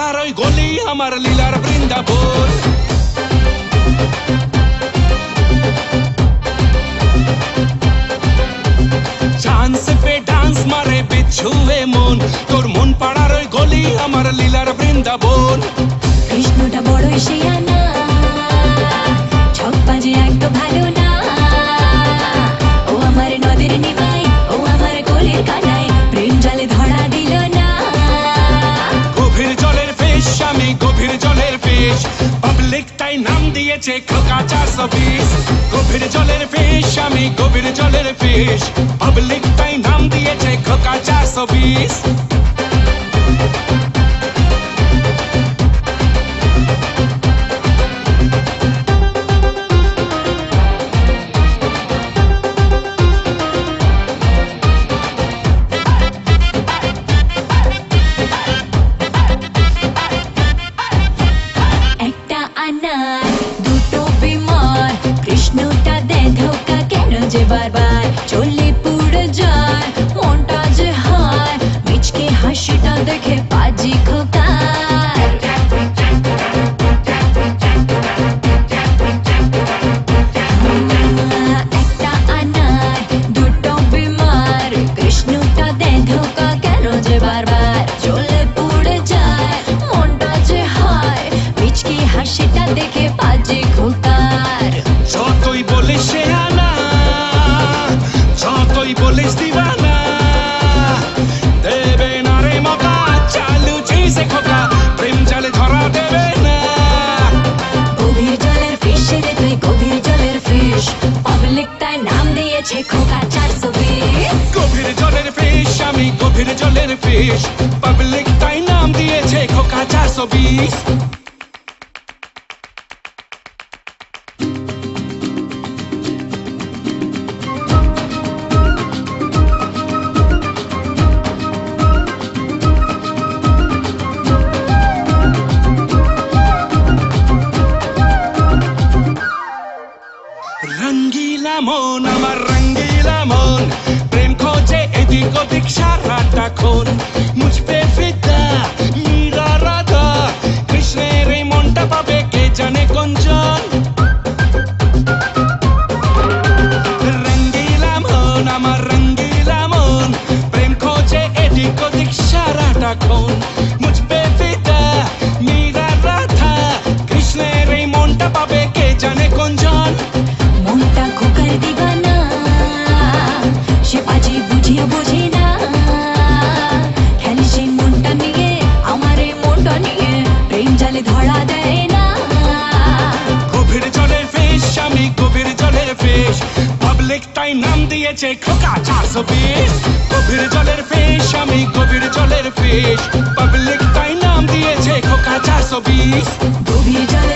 পাড়ার ওই গলি আমার লীলার বৃন্দাবন। চান্স পে ডান্স মারে বিচ্ছুয়ে মন, তোর মন পাড়ার ওই গলি আমার লীলার বৃন্দাবন। কৃষ্ণটা বড়ই শিয়ানা, ছপ্পা যে একটু ভালো না। ও আমার নদীর নিমাই, ও আমার কোলের কানাই, প্রেম জলে ধরা দিল না। গভীর জলের ফিশ আমি গভীর জলের ফিশ, পাবলিক তাই নাম দিয়েছে খোকা 420। গভীর জলের ফিশ আমি গভীর জলের ফিশ, পাবলিক তাই নাম দিয়েছে খোকা 420। একটা আনার দুটো বিমার, কৃষ্ণটা দেয় ধোকা কেন যে বারবার চলে পুড়ে যায় মনটা যে হায়, মিচকে হাসিটা দেখে পাজি খোকার। একটা আনার দুটো বিমার, কৃষ্ণটা দেয় ধোকা কেন যে বারবার চলে পুড়ে যায় মনটা যে হায়, মিচকে হাসিটা দেখে পাজি খোকার। যতই বলিস সে আনা, যতই বলিস দিওয়ানা, দেবে না রে মকা চালু চিজে খোকা, প্রেম জালে ধরা দেবে না। গভীর জলের ফিশ রে তুই গভীর জলের ফিশ, পাবলিক তাই নাম দিয়েছে খোকা 420। গভীর জলের ফিশ আমি গভীর জলের ফিশ, পাবলিক তাই নাম দিয়েছে খোকা 420। রঙ্গিলা মন আমার রঙ্গিলা মন, প্রেম খোঁজে এদিক ওদিক সারাটাক্ষণ। মুঝ পে ফিদা মীরা রাধা, কৃষ্ণের এই মনটা পাবে কে জানে কোনজন। রঙ্গিলা মন আমার রঙ্গিলা মন, প্রেম খোঁজে এদিক ওদিক সারাটাক্ষণ। মুঝ পে ফিদা মীরা রাধা, কৃষ্ণের এই মনটা পাবে কে জানে কোনজন। মনটা খোকার দিবানা, সে পাজি বুঝিয়ে বোঝে না, খেলে সেই মনটা নিয়ে আমার এই মনটা নিয়ে, প্রেম জালে ধরা দেয় না। গভীর জলের ফিশ আমি গভীর জলের ফিশ, পাবলিক তাই নাম দিয়েছে খোকা 420। গভীর জলের ফিশ আমি গভীর জলের ফিশ, পাবলিক তাই নাম দিয়েছে খোকা 420। গভীর জলে